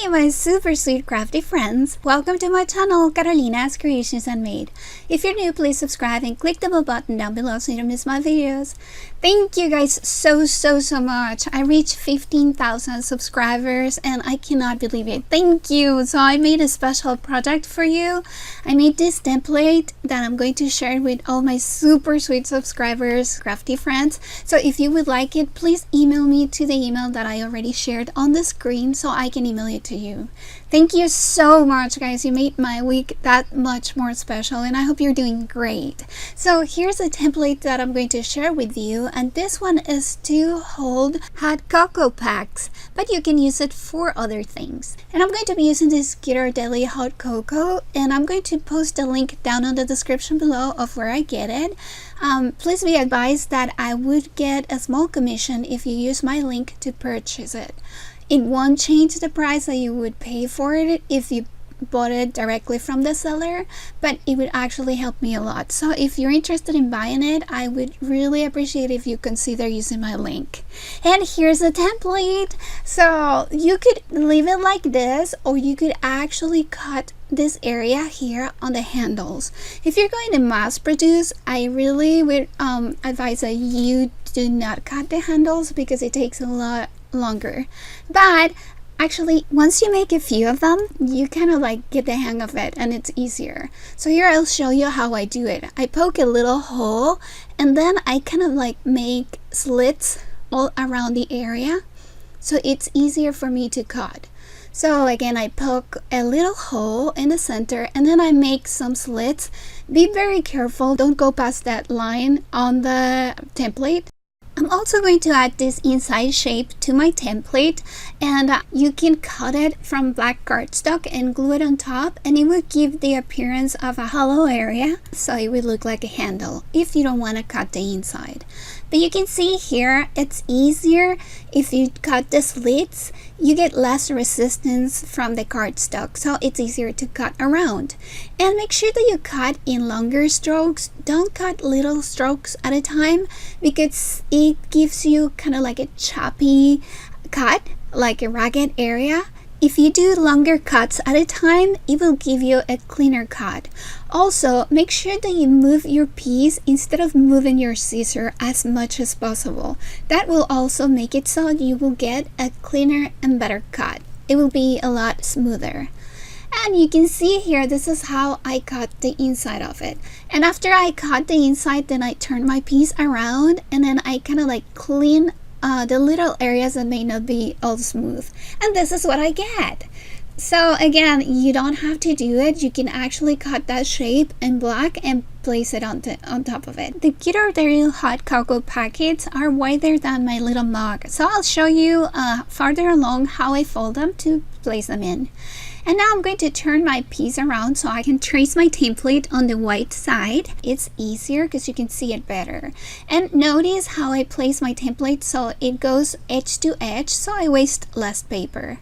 Hi my super sweet crafty friends! Welcome to my channel, Carolina's Creations and Made. If you're new, please subscribe and click the bell button down below so you don't miss my videos. Thank you guys so much. I reached 15,000 subscribers and I cannot believe it. Thank you! So I made a special project for you. I made this template that I'm going to share with all my super sweet subscribers, crafty friends. So if you would like it, please email me to the email that I already shared on the screen so I can email it to you. Thank you so much guys, you made my week that much more special and I hope you're doing great. So here's a template that I'm going to share with you, and this one is to hold hot cocoa packs, but you can use it for other things. And I'm going to be using this Guitar Deli hot cocoa, and I'm going to post a link down on the description below of where I get it. Please be advised that I would get a small commission if you use my link to purchase it. It won't change the price that you would pay for it if you bought it directly from the seller, but it would actually help me a lot. So if you're interested in buying it, I would really appreciate if you consider using my link. And here's the template. So you could leave it like this, or you could actually cut this area here on the handles. If you're going to mass produce, I really would advise that you do not cut the handles because it takes a lot longer. But actually, once you make a few of them, you kind of like get the hang of it and it's easier. So here I'll show you how I do it. I poke a little hole and then I kind of like make slits all around the area so it's easier for me to cut. So again, I poke a little hole in the center and then I make some slits. Be very careful, don't go past that line on the template. I'm also going to add this inside shape to my template, and you can cut it from black cardstock and glue it on top, and it will give the appearance of a hollow area, so it would look like a handle if you don't want to cut the inside. But you can see here it's easier if you cut the slits. You get less resistance from the cardstock, so it's easier to cut around. And make sure that you cut in longer strokes. Don't cut little strokes at a time because it gives you kind of like a choppy cut, like a ragged area. If you do longer cuts at a time, it will give you a cleaner cut. Also, make sure that you move your piece instead of moving your scissor as much as possible. That will also make it so you will get a cleaner and better cut. It will be a lot smoother. And you can see here, this is how I cut the inside of it. And after I cut the inside, then I turn my piece around and then I kind of like clean the little areas that may not be all smooth, and this is what I get. So again, you don't have to do it. You can actually cut that shape in black and place it on top of it. The Guitar Deli hot cocoa packets are wider than my little mug, so I'll show you farther along how I fold them to place them in. And now I'm going to turn my piece around so I can trace my template on the white side. It's easier because you can see it better. And notice how I place my template so it goes edge to edge, so I waste less paper.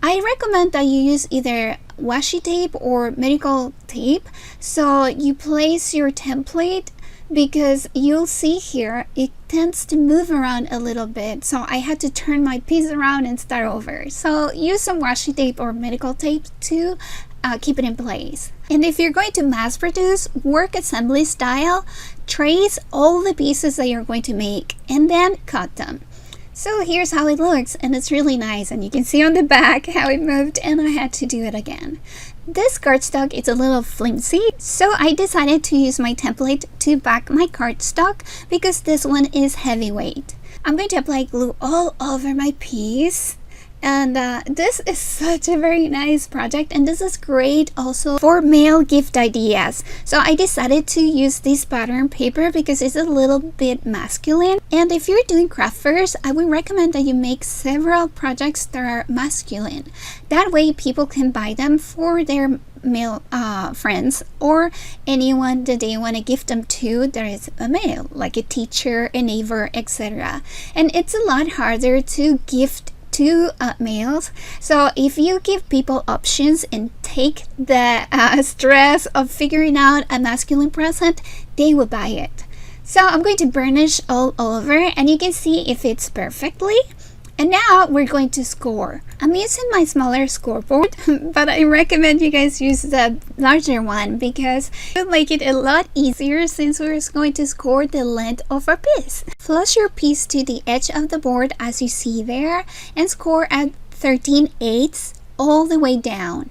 I recommend that you use either washi tape or medical tape so you place your template, because you'll see here it tends to move around a little bit, so I had to turn my piece around and start over. So use some washi tape or medical tape to keep it in place. And if you're going to mass produce, work assembly style, trace all the pieces that you're going to make and then cut them. So here's how it looks, and it's really nice, and you can see on the back how it moved and I had to do it again. This cardstock is a little flimsy, so I decided to use my template to back my cardstock because this one is heavyweight. I'm going to apply glue all over my piece. And this is such a very nice project, and this is great also for mail gift ideas. So I decided to use this pattern paper because it's a little bit masculine. And if you're doing craft fairs, I would recommend that you make several projects that are masculine. That way people can buy them for their male friends or anyone that they want to gift them to that is a male, like a teacher, a neighbor, etc. And it's a lot harder to gift to males, so if you give people options and take the stress of figuring out a masculine present, they will buy it. So I'm going to burnish all over and you can see it fits perfectly. And now we're going to score. I'm using my smaller scoreboard, but I recommend you guys use the larger one because it will make it a lot easier since we're going to score the length of our piece. Flush your piece to the edge of the board as you see there and score at 13/8 all the way down.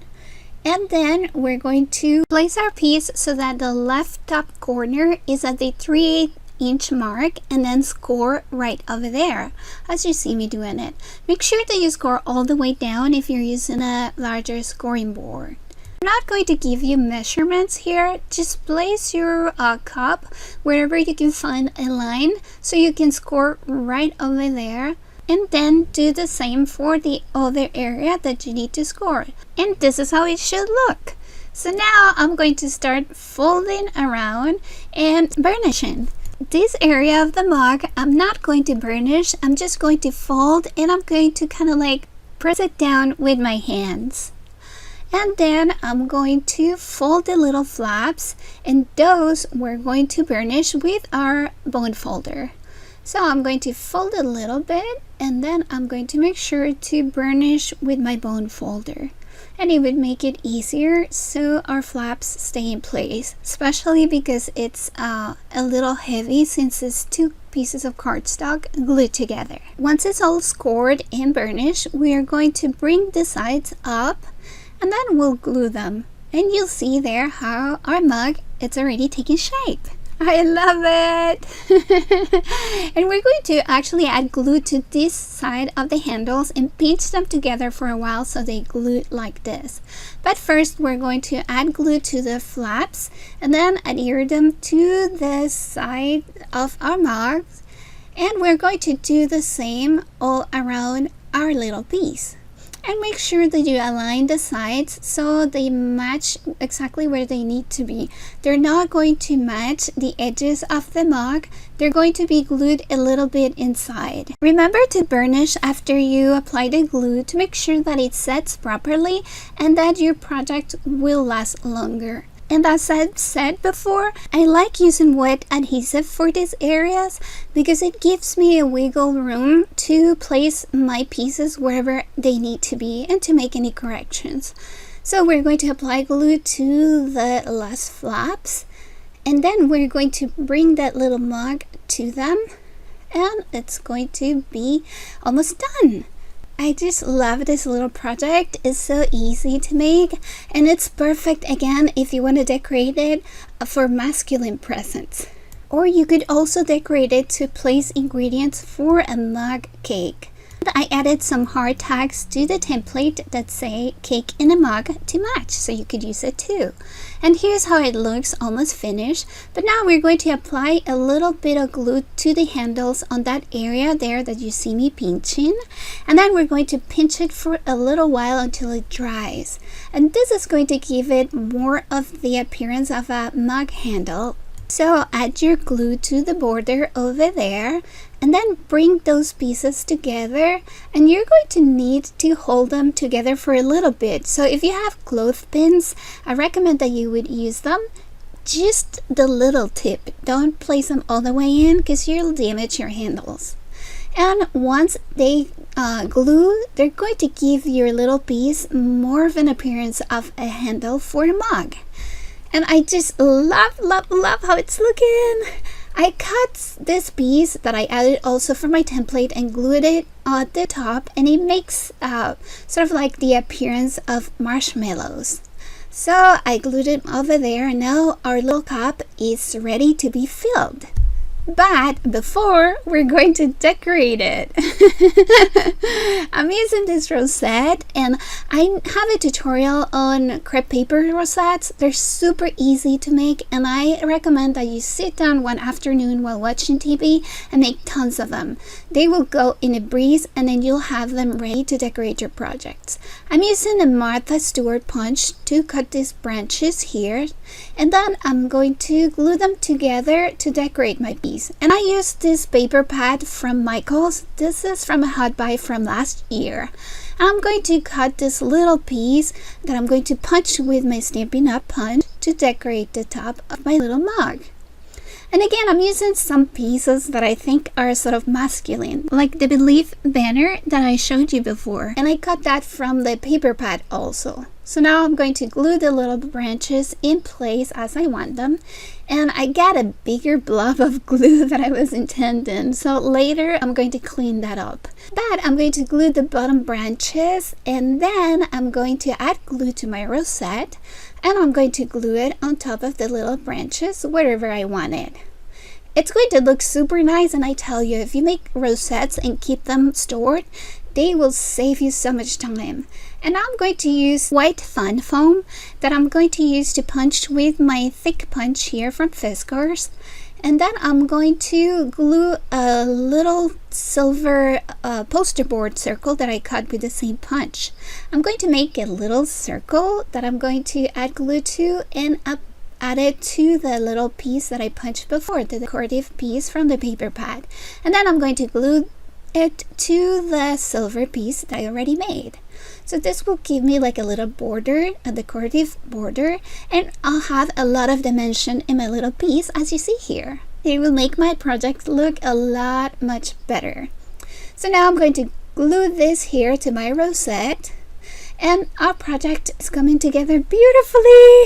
And then we're going to place our piece so that the left top corner is at the 3/8 inch mark, and then score right over there as you see me doing it. Make sure that you score all the way down if you're using a larger scoring board. I'm not going to give you measurements here. Just place your cup wherever you can find a line so you can score right over there, and then do the same for the other area that you need to score. And this is how it should look. So now I'm going to start folding around and burnishing. This area of the mug, I'm not going to burnish. I'm just going to fold, and I'm going to kind of like press it down with my hands. And then I'm going to fold the little flaps, and those we're going to burnish with our bone folder. So I'm going to fold a little bit, and then I'm going to make sure to burnish with my bone folder. And it would make it easier so our flaps stay in place, especially because it's a little heavy since it's two pieces of cardstock glued together. Once it's all scored and burnished, we are going to bring the sides up, and then we'll glue them. And you'll see there how our mug, it's already taking shape. I love it. And we're going to actually add glue to this side of the handles and pinch them together for a while so they glue like this. But first we're going to add glue to the flaps and then adhere them to the side of our mugs, and we're going to do the same all around our little piece. And make sure that you align the sides so they match exactly where they need to be. They're not going to match the edges of the mug. They're going to be glued a little bit inside. Remember to burnish after you apply the glue to make sure that it sets properly and that your project will last longer. And as I've said before, I like using wet adhesive for these areas because it gives me a wiggle room to place my pieces wherever they need to be and to make any corrections. So we're going to apply glue to the last flaps, and then we're going to bring that little mug to them, and it's going to be almost done. I just love this little project. It's so easy to make, and it's perfect again if you want to decorate it for masculine presents. Or you could also decorate it to place ingredients for a mug cake. I added some heart tags to the template that say cake in a mug to match, so you could use it too. And here's how it looks almost finished. But now we're going to apply a little bit of glue to the handles on that area there that you see me pinching. And then we're going to pinch it for a little while until it dries. And this is going to give it more of the appearance of a mug handle. So add your glue to the border over there, and then bring those pieces together, and you're going to need to hold them together for a little bit. So if you have clothespins, I recommend that you would use them. Just the little tip. Don't place them all the way in because you'll damage your handles. And once they glue, they're going to give your little piece more of an appearance of a handle for a mug. And I just love how it's looking. I cut this piece that I added also for my template and glued it at the top, and it makes sort of like the appearance of marshmallows. So I glued it over there, and now our little cup is ready to be filled. But before, we're going to decorate it. I'm using this rosette, and I have a tutorial on crepe paper rosettes. They're super easy to make, and I recommend that you sit down one afternoon while watching TV and make tons of them. They will go in a breeze, and then you'll have them ready to decorate your projects. I'm using a Martha Stewart punch to cut these branches here, and then I'm going to glue them together to decorate my piece. And I used this paper pad from Michaels. This is from a hot buy from last year. I'm going to cut this little piece that I'm going to punch with my Stampin' Up punch to decorate the top of my little mug. And again, I'm using some pieces that I think are sort of masculine, like the Believe banner that I showed you before. And I cut that from the paper pad also. So now I'm going to glue the little branches in place as I want them. And I got a bigger blob of glue than I was intending. So later I'm going to clean that up. But I'm going to glue the bottom branches, and then I'm going to add glue to my rosette. And I'm going to glue it on top of the little branches wherever I want it. It's going to look super nice, and I tell you, if you make rosettes and keep them stored, they will save you so much time. And now I'm going to use white fun foam that I'm going to use to punch with my thick punch here from Fiskars. And then I'm going to glue a little silver poster board circle that I cut with the same punch. I'm going to make a little circle that I'm going to add glue to and add it to the little piece that I punched before, the decorative piece from the paper pad. And then I'm going to glue it to the silver piece that I already made. So this will give me like a little border, a decorative border, and I'll have a lot of dimension in my little piece, as you see here. It will make my project look a lot much better. So now I'm going to glue this here to my rosette, and our project is coming together beautifully.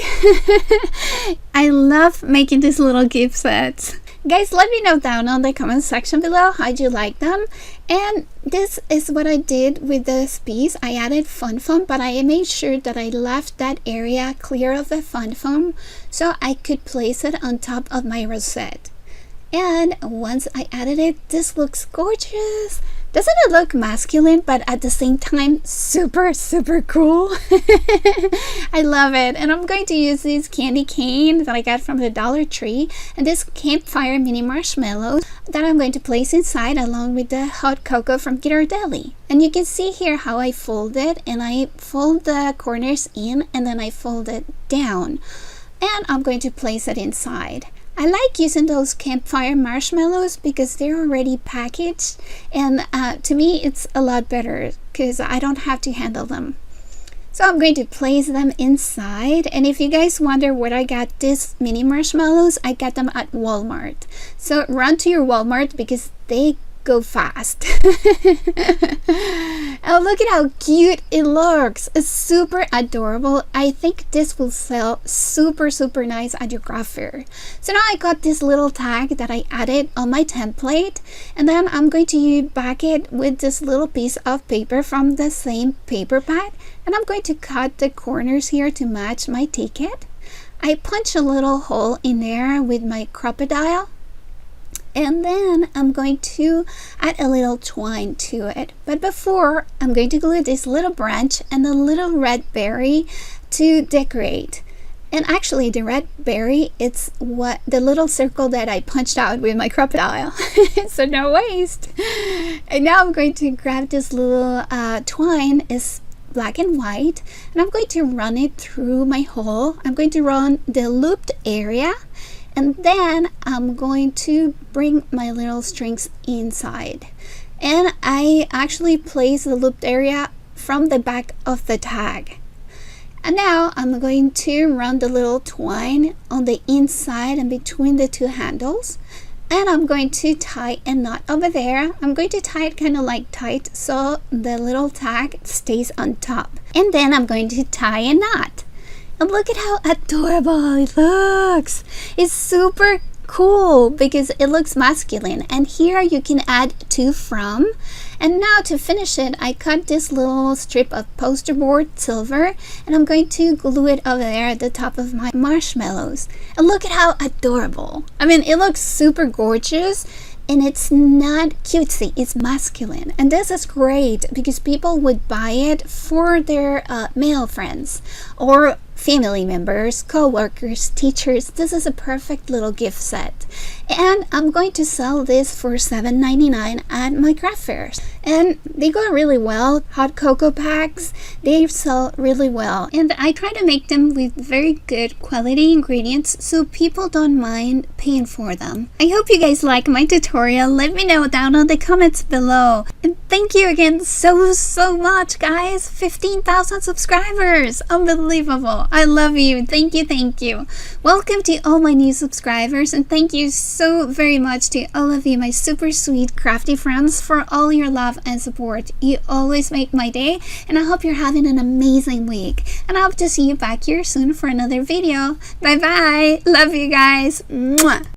I love making these little gift sets. Guys, let me know down on the comment section below how you like them. And this is what I did with this piece. I added fun foam, but I made sure that I left that area clear of the fun foam so I could place it on top of my rosette. And once I added it, this looks gorgeous. Doesn't it look masculine, but at the same time super cool? I love it. And I'm going to use this candy cane that I got from the Dollar Tree and this campfire mini marshmallows that I'm going to place inside along with the hot cocoa from Ghirardelli. And you can see here how I fold it, and I fold the corners in and then I fold it down. And I'm going to place it inside. I like using those campfire marshmallows because they're already packaged, and to me it's a lot better because I don't have to handle them. So I'm going to place them inside, and if you guys wonder where I got these mini marshmallows, I got them at Walmart. So run to your Walmart because they go fast. Oh, look at how cute it looks. It's super adorable. I think this will sell super nice at your craft fair. So now I got this little tag that I added on my template, and then I'm going to back it with this little piece of paper from the same paper pad, and I'm going to cut the corners here to match my ticket. I punch a little hole in there with my crocodile. And then I'm going to add a little twine to it. But before, I'm going to glue this little branch and a little red berry to decorate. And actually the red berry, it's what the little circle that I punched out with my crocodile. So no waste. And now I'm going to grab this little twine. Is black and white, and I'm going to run it through my hole. I'm going to run the looped area, and then I'm going to bring my little strings inside. And I actually place the looped area from the back of the tag. And now I'm going to run the little twine on the inside and between the two handles. And I'm going to tie a knot over there. I'm going to tie it kind of like tight so the little tag stays on top. And then I'm going to tie a knot. And look at how adorable it looks. It's super cool because it looks masculine. And here you can add to from. And now to finish it, I cut this little strip of poster board silver, and I'm going to glue it over there at the top of my marshmallows. And look at how adorable. I mean, it looks super gorgeous. And it's not cutesy, it's masculine. And this is great because people would buy it for their male friends or family members, co-workers, teachers. This is a perfect little gift set. And I'm going to sell this for $7.99 at my craft fairs. and they go really well. Hot cocoa packs, they sell really well, and I try to make them with very good quality ingredients so people don't mind paying for them. I hope you guys like my tutorial. Let me know down in the comments below. And thank you again so much, guys. 15,000 subscribers. Unbelievable. I love you. Thank you. Welcome to all my new subscribers, and thank you so very much to all of you, my super sweet crafty friends, for all your love and support. You always make my day, and I hope you're having an amazing week, and I hope to see you back here soon for another video. Bye bye. Love you guys. Mwah.